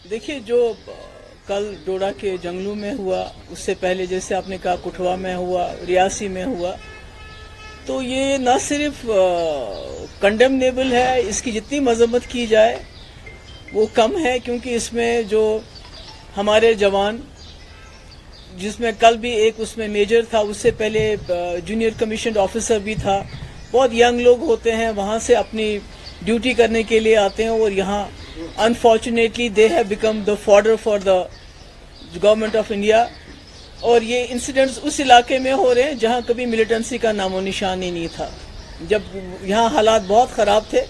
देखिए, जो कल डोडा के जंगलों में हुआ, उससे पहले जैसे आपने कहा कुठवा में हुआ, रियासी में हुआ, तो ये न सिर्फ कंडेमनेबल है, इसकी जितनी मजम्मत की जाए वो कम है, क्योंकि इसमें जो हमारे जवान, जिसमें कल भी एक उसमें मेजर था, उससे पहले जूनियर कमीशन ऑफिसर भी था, बहुत यंग लोग होते हैं, वहाँ से अपनी ड्यूटी करने के लिए आते हैं और यहाँ unfortunately they have become the fodder for the government of India. और ये इंसिडेंट्स उस इलाके में हो रहे हैं जहाँ कभी मिलिटेंसी का नामो निशान ही नहीं था। जब यहाँ हालात बहुत ख़राब थे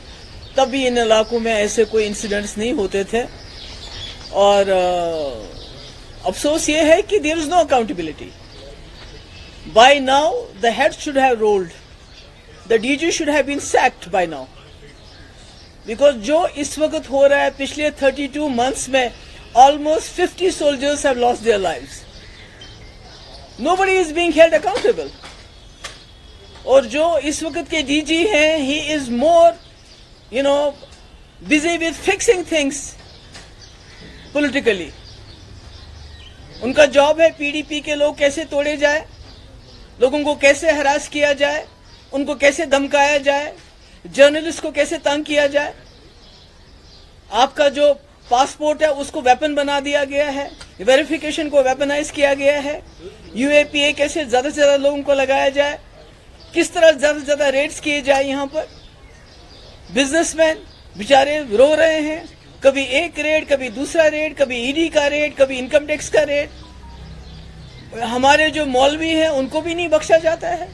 तब भी इन इलाकों में ऐसे कोई इंसिडेंट्स नहीं होते थे। और अफसोस ये है कि there is no accountability. By now the head should have rolled, the DG should have been sacked by now, because जो इस वक्त हो रहा है, पिछले 32 मंथ्स में almost 50 soldiers have lost their lives. Nobody is being held accountable. और जो इस वक्त के डीजी हैं, he is more busy with fixing things politically. उनका जॉब है पीडीपी के लोग कैसे तोड़े जाए, लोगों को कैसे हरास किया जाए, उनको कैसे धमकाया जाए, जर्नलिस्ट को कैसे तंग किया जाए। आपका जो पासपोर्ट है उसको वेपन बना दिया गया है, वेरिफिकेशन को वेपनाइज किया गया है। यूएपीए कैसे ज्यादा से ज्यादा लोगों को लगाया जाए, किस तरह ज्यादा से ज्यादा रेड्स किए जाए। यहाँ पर बिजनेसमैन बेचारे रो रहे हैं, कभी एक रेड, कभी दूसरा रेड, कभी ईडी का रेड, कभी इनकम टैक्स का रेड। हमारे जो मौलवी हैं उनको भी नहीं बख्शा जाता है,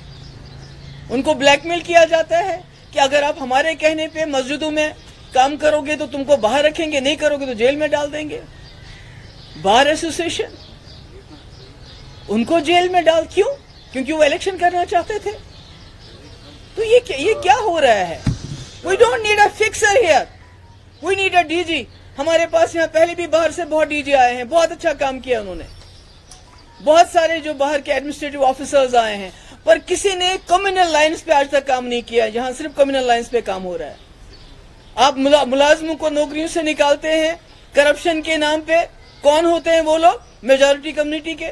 उनको ब्लैकमेल किया जाता है कि अगर आप हमारे कहने पे मस्जिदों में काम करोगे तो तुमको बाहर रखेंगे, नहीं करोगे तो जेल में डाल देंगे। बार एसोसिएशन, उनको जेल में डाल, क्यों? क्योंकि वो इलेक्शन करना चाहते थे। तो ये क्या हो रहा है? We don't need a fixer here, we need a DG. हमारे पास यहाँ पहले भी बाहर से बहुत डीजी आए हैं, बहुत अच्छा काम किया उन्होंने। बहुत सारे जो बाहर के एडमिनिस्ट्रेटिव ऑफिसर्स आए हैं, पर किसी ने कम्युनल लाइन्स पे आज तक काम नहीं किया है, जहां सिर्फ कम्युनल लाइन्स पे काम हो रहा है। आप मुलाजमों को नौकरियों से निकालते हैं करप्शन के नाम पे। कौन होते हैं वो लोग? मेजॉरिटी कम्युनिटी के,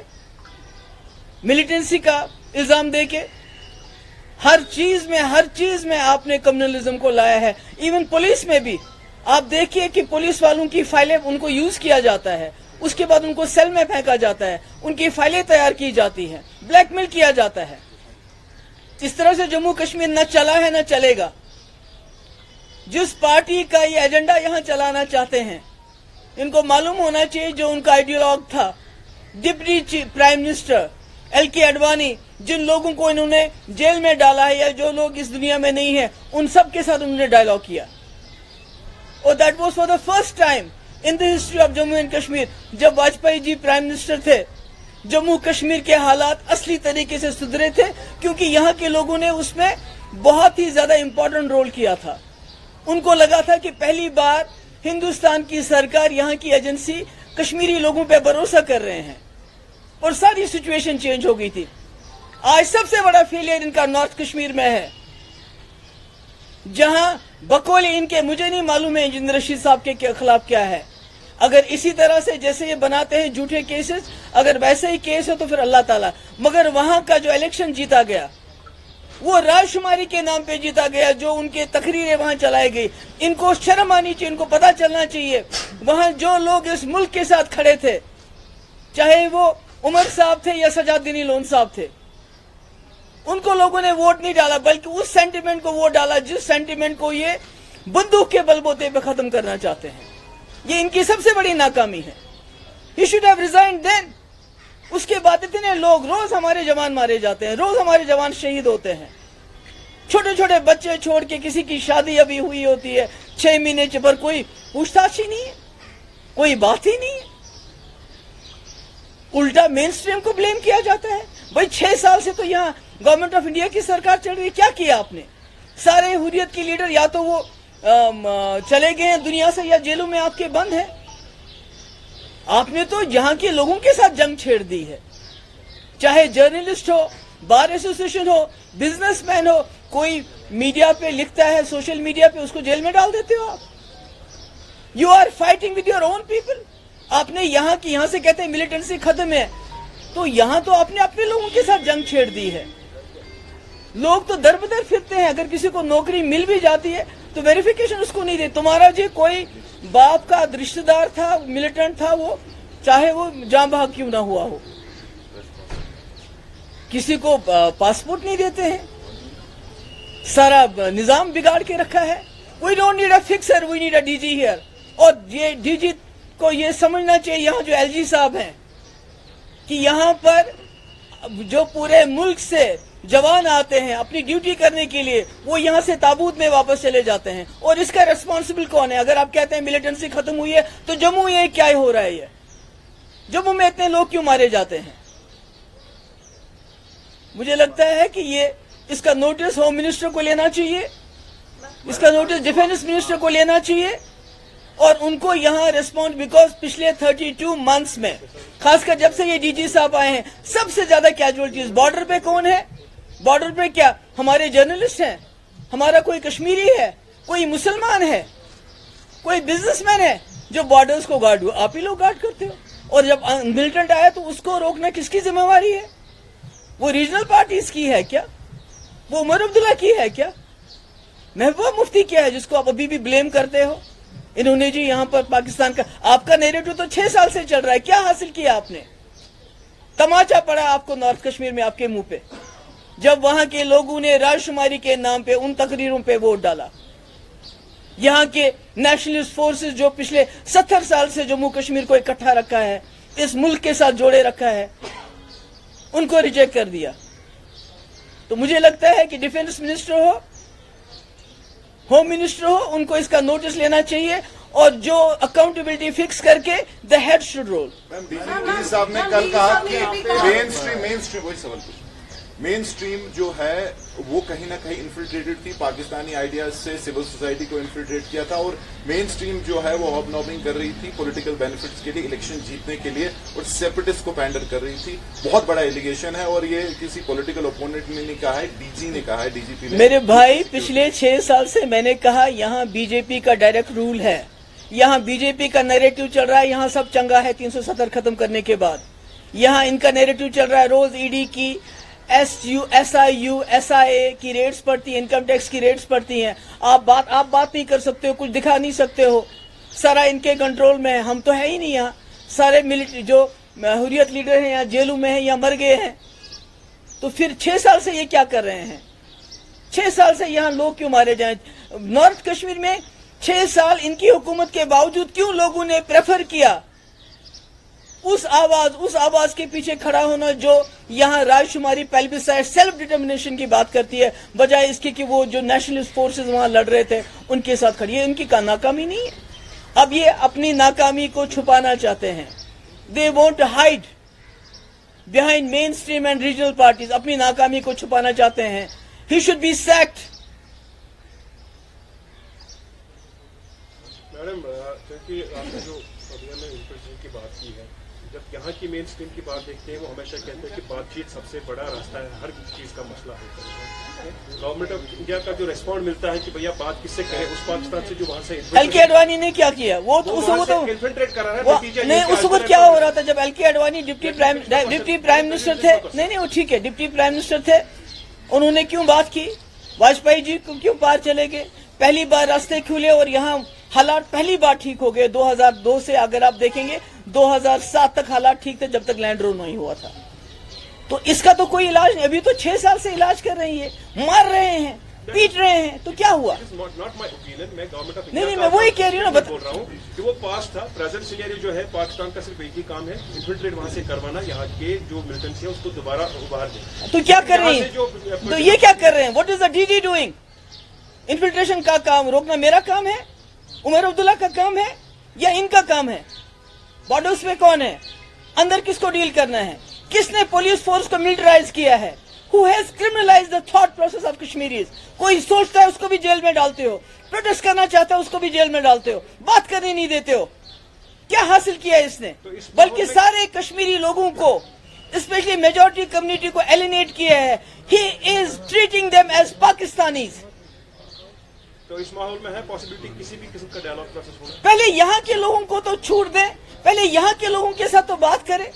मिलिटेंसी का इल्जाम देके। हर चीज में आपने कम्युनलिज्म को लाया है। इवन पुलिस में भी आप देखिए कि पुलिस वालों की फाइलें, उनको यूज किया जाता है, उसके बाद उनको सेल में फेंका जाता है, उनकी फाइलें तैयार की जाती हैं, ब्लैकमेल किया जाता है। इस तरह से जम्मू कश्मीर न चला है न चलेगा। जिस पार्टी का ये एजेंडा यहां चलाना चाहते हैं, इनको मालूम होना चाहिए जो उनका आइडियोलॉग था, deputy prime minister L K. Advani, जिन लोगों को इन्होंने जेल में डाला है या जो लोग इस दुनिया में नहीं है, उन सब के साथ उन्होंने डायलॉग किया। और that was for the first time in the history of Jammu and Kashmir. जब वाजपेयी जी प्राइम मिनिस्टर थे, जम्मू कश्मीर के हालात असली तरीके से सुधरे थे, क्योंकि यहाँ के लोगों ने उसमें बहुत ही ज्यादा इंपॉर्टेंट रोल किया था। उनको लगा था कि पहली बार हिंदुस्तान की सरकार, यहाँ की एजेंसी कश्मीरी लोगों पे भरोसा कर रहे हैं, और सारी सिचुएशन चेंज हो गई थी। आज सबसे बड़ा फेलियर इनका नॉर्थ कश्मीर में है, जहां बकौली इनके, मुझे नहीं मालूम है इंजीनियर रशीद साहब के खिलाफ क्या है। अगर इसी तरह से जैसे ये बनाते हैं झूठे केसेस, अगर वैसे ही केस हो तो फिर अल्लाह ताला। मगर वहां का जो इलेक्शन जीता गया वो राजशुमारी के नाम पे जीता गया, जो उनके तकरीरें वहां चलाई गई। इनको शर्म आनी चाहिए, इनको पता चलना चाहिए वहां जो लोग इस मुल्क के साथ खड़े थे, चाहे वो उमर साहब थे या सजादुद्दीन लोन साहब थे, उनको लोगों ने वोट नहीं डाला, बल्कि उस सेंटिमेंट को वोट डाला जिस सेंटिमेंट को ये बंदूक के बलबूते पे खत्म करना चाहते हैं। ये इनकी सबसे बड़ी नाकामी है। He should have resigned then. उसके बाद इतने लोग, रोज हमारे जवान मारे जाते हैं, रोज हमारे जवान शहीद होते हैं। छोटे छोटे बच्चे छोड़ के, किसी की शादी अभी हुई होती है 6 महीने पर, कोई पूछताछ ही नहीं है, कोई बात ही नहीं है। उल्टा मेन स्ट्रीम को ब्लेम किया जाता है। भाई 6 साल से तो यहाँ गवर्नमेंट ऑफ इंडिया की सरकार चल रही है, क्या किया आपने? सारे हुर्रियत के लीडर या तो वो चले गए हैं दुनिया से या जेलों में आपके बंद है। आपने तो यहाँ के लोगों के साथ जंग छेड़ दी है, चाहे जर्नलिस्ट हो, बार एसोसिएशन हो, बिजनेसमैन हो। कोई मीडिया पे लिखता है, सोशल मीडिया पे, उसको जेल में डाल देते हो आप। You are fighting with your own people. آپ نے یہاں سے کہتے ہیں ملیٹنسی ختم ہے, تو یہاں تو آپ نے اپنے لوگوں کے ساتھ جنگ چھیڑ دی ہے. لوگ تو در بدر پھرتے ہیں, اگر کسی کو نوکری مل بھی جاتی ہے تو ویریفیکیشن اس کو نہیں دے. تمہارا جو کوئی باپ کا رشتہ دار تھا, ملیٹنٹ تھا, وہ چاہے وہ جاں بحق کیوں نہ ہوا ہو, کسی کو پاسپورٹ نہیں دیتے ہیں. سارا نظام بگاڑ کے رکھا ہے. We don't need a fixer, we need a D G here. اور یہ ڈی جی کو یہ سمجھنا چاہیے, یہاں جو ایل جی صاحب ہیں, کہ یہاں پر جو پورے ملک سے جوان آتے ہیں اپنی ڈیوٹی کرنے کے لیے, وہ یہاں سے تابوت میں واپس چلے جاتے ہیں. اور اس کا ریسپانسبل کون ہے؟ اگر آپ کہتے ہیں ملیٹنسی ختم ہوئی ہے, تو جموں یہ کیا ہو رہا ہے؟ یہ جموں میں اتنے لوگ کیوں مارے جاتے ہیں؟ مجھے لگتا ہے کہ اس کا نوٹس ہوم منسٹر کو لینا چاہیے, اس کا نوٹس ڈیفینس منسٹر کو لینا چاہیے, اور ان کو یہاں ریسپونڈ, بیکاز پچھلے 32 منتھس میں, خاص کر جب سے یہ ڈی جی صاحب آئے ہیں, سب سے زیادہ کیجولیٹیز بارڈر پہ کون ہے؟ بارڈر پہ کیا ہمارے جرنلسٹ ہیں, ہمارا کوئی کشمیری ہے, کوئی مسلمان ہے, کوئی بزنس مین ہے جو بارڈرز کو گارڈ ہو؟ آپ ہی لوگ گارڈ کرتے ہو. اور جب ملیٹنٹ آیا تو اس کو روکنا کس کی ذمہ داری ہے؟ وہ ریجنل پارٹیز کی ہے کیا؟ وہ عمر عبداللہ کی ہے کیا؟ محبوبہ مفتی کیا ہے جس کو آپ ابھی بھی بلیم کرتے ہو؟ انہوں نے جی یہاں پر پاکستان کا, آپ کا نیریٹو تو 6 سال سے چل رہا ہے, کیا حاصل کیا آپ نے؟ تماچا پڑا آپ کو نارتھ کشمیر میں آپ کے منہ پہ, جب وہاں کے لوگوں نے رائے شماری کے نام پہ ان تقریروں پہ ووٹ ڈالا. یہاں کے نیشنلسٹ فورسز جو پچھلے 70 سال سے جموں کشمیر کو اکٹھا رکھا ہے, اس ملک کے ساتھ جوڑے رکھا ہے, ان کو ریجیکٹ کر دیا. تو مجھے لگتا ہے کہ ڈیفینس منسٹر ہو, ہوم منسٹر ہو, ان کو اس کا نوٹس لینا چاہیے, اور جو اکاؤنٹیبلٹی فکس کر کے the head should roll. D G صاحب نے کل کہا کہ مین اسٹریم جو ہے وہ کہیں نہ کہیں انفلٹریٹڈ تھی, پاکستانی آئیڈیاز سے سول سوسائٹی کو انفلٹریٹ کیا تھا, اور مین اسٹریم جو ہے وہ ہاب نابنگ کر رہی تھی پولیٹیکل بینیفٹس کے لیے, الیکشن جیتنے کے لیے, اور سیپریٹسٹ کو پینڈر کر رہی تھی. بہت بڑا ایلیگیشن ہے, اور یہ کسی پولیٹیکل اوپوننٹ نے نہیں کہا ہے, ڈی جی نے کہا ہے, ڈی جی پی نے. میرے بھائی, پچھلے 6 سال سے میں نے کہا یہاں بی جے پی کا ڈائریکٹ رول ہے, یہاں بی جے پی کا نیریٹو چل رہا ہے, یہاں سب چنگا ہے 370 ختم کرنے کے بعد. یہاں ان کا نیریٹو چل رہا ہے, روز ای ڈی کی, S I U, S I A کی ریٹس پڑتی ہیں, انکم ٹیکس کی ریٹس پڑتی ہیں. آپ بات نہیں کر سکتے ہو, کچھ دکھا نہیں سکتے ہو, سارا ان کے کنٹرول میں ہے. ہم تو ہے ہی نہیں یہاں, سارے ملٹری جو حریت لیڈر ہیں یا جیلوں میں ہیں یا مر گئے ہیں. تو پھر 6 سال سے یہ کیا کر رہے ہیں؟ 6 سال سے یہاں لوگ کیوں مارے جائیں؟ نارتھ کشمیر میں 6 سال ان کی حکومت کے باوجود کیوں لوگوں نے پریفر کیا اس آواز کے پیچھے کھڑا ہونا جو یہاں رائے شماری پیلبسائڈ سیلف ڈٹرمنیشن کی بات کرتی ہے, بجائے اس کی کہ وہ جو نیشنلسٹ فورسز وہاں لڑ رہے تھے ان کے ساتھ کھڑی ہے. ان کی ناکامی نہیں ہے, اب یہ اپنی ناکامی کو چھپانا چاہتے ہیں. They want to hide behind mainstream and regional parties, اپنی ناکامی کو چھپانا چاہتے ہیں. He should be sacked. Madam, کیونکہ آپ نے جو کی بات کی ہے, جب یہاں کی مین اسٹریم کی بات دیکھتے ہیں وہ ہمیشہ کہتے ہیں کہ بات چیت سب سے بڑا راستہ ہے, ہر چیز کا مسئلہ ہوتا ہے. گورنمنٹ آف انڈیا کا جو ریسپانڈ ملتا ہے کہ بھیا بات کس سے کرے, اس پاکستان سے جو وہاں سے ایل کے اڈوانی نے کیا کیا, وہ انفلٹریٹ کر رہا ہے. نہیں, اس وقت کیا ہو رہا تھا جب ایل کے اڈوانی ڈپٹی پرائم منسٹر تھے. نہیں, وہ ٹھیک ہے, ڈپٹی پرائم منسٹر تھے, انہوں نے کیوں بات کی؟ واجپئی جی کو کیوں پار چلے گئے؟ پہلی بار راستے کھلے اور یہاں حالات پہلی بار ٹھیک ہو گئے. 2002 سے اگر آپ دیکھیں گے 2007 تک حالات ٹھیک تھے جب تک لینڈ رول نہیں ہوا تھا. تو اس کا تو کوئی علاج نہیں. ابھی تو 6 سال سے علاج کر رہی ہے, مار رہے ہیں, پیٹ رہے ہیں, تو کیا ہوا؟ نہیں, میں وہی کہہ رہی ہوں نا, بول رہا ہوں کہ وہ پاسٹ تھا. پریزنٹ سینیریو جو ہے پاکستان کا صرف ایک ہی کام ہے, انفلٹریٹ وہاں سے کروانا, یہاں کے جو ملٹنسی ہے اس کو دوبارہ ابھار دیں. تو کیا کر رہی ہیں؟ تو یہ کیا کر رہے ہیں؟ What is the D G doing? Infiltration کا کام روکنا میرا کام ہے, عمر عبداللہ کا کام ہے, یا ان کا کام ہے؟ بارڈرز پہ کون ہے؟ اندر کس کو ڈیل کرنا ہے؟ کس نے پولیس فورس کو ملٹرائز کیا ہے؟ Who has criminalized the thought process of Kashmiris? کوئی سوچتا ہے اس کو بھی جیل میں ڈالتے ہو, پروٹیسٹ کرنا چاہتا ہے اس کو بھی جیل میں ڈالتے ہو, بات کرنے نہیں دیتے ہو. کیا حاصل کیا اس نے؟ بلکہ سارے کشمیری لوگوں کو, اسپیشلی میجورٹی کمیونٹی کو ایلینیٹ کیا ہے. He is treating them as Pakistanis. تو اس ماحول میں ہے پاسبلٹی کسی بھی قسم کا ڈائیلاگ پروسیس ہونا. پہلے یہاں کے لوگوں کو تو چھوٹ دیں, पहले यहाँ के लोगों के साथ तो बात करें.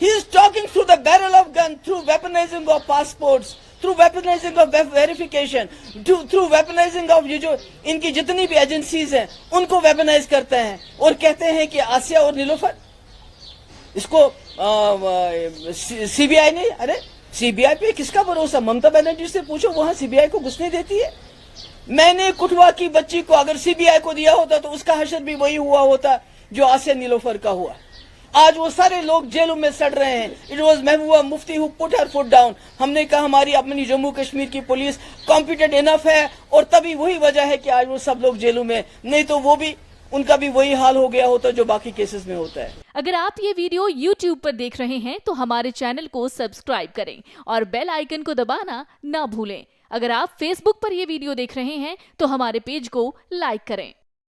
He is talking through the barrel of gun, through weaponizing of passports, through weaponizing of verification, through weaponizing of ये जो इनकी जितनी भी एजेंसीज हैं उनको वेपनाइज करते हैं और कहते हैं कि आसिया और नीलोफर इसको सीबीआई नहीं. अरे सीबीआई पे किसका भरोसा? ममता बनर्जी से पूछो, वहां सीबीआई को घुसने देती है. मैंने कुटवा की बच्ची को अगर सीबीआई को दिया होता तो उसका हशर भी वही हुआ होता जो आसिया नीलोफर का हुआ. आज वो सारे लोग जेलों में सड़ रहे हैं. It was Mehbooba Mufti who put her foot down. हमने कहा हमारी अपनी जम्मू कश्मीर की पुलिस कॉम्पिटेंट इनफ है और तभी वही वजह है कि आज वो सब लोग जेलों में, नहीं तो वो भी उनका भी वही हाल हो गया होता जो बाकी केसेस में होता है. अगर आप ये वीडियो YouTube पर देख रहे हैं तो हमारे चैनल को सब्सक्राइब करें और बेल आइकन को दबाना ना भूलें. अगर आप Facebook पर ये वीडियो देख रहे हैं तो हमारे पेज को लाइक करें.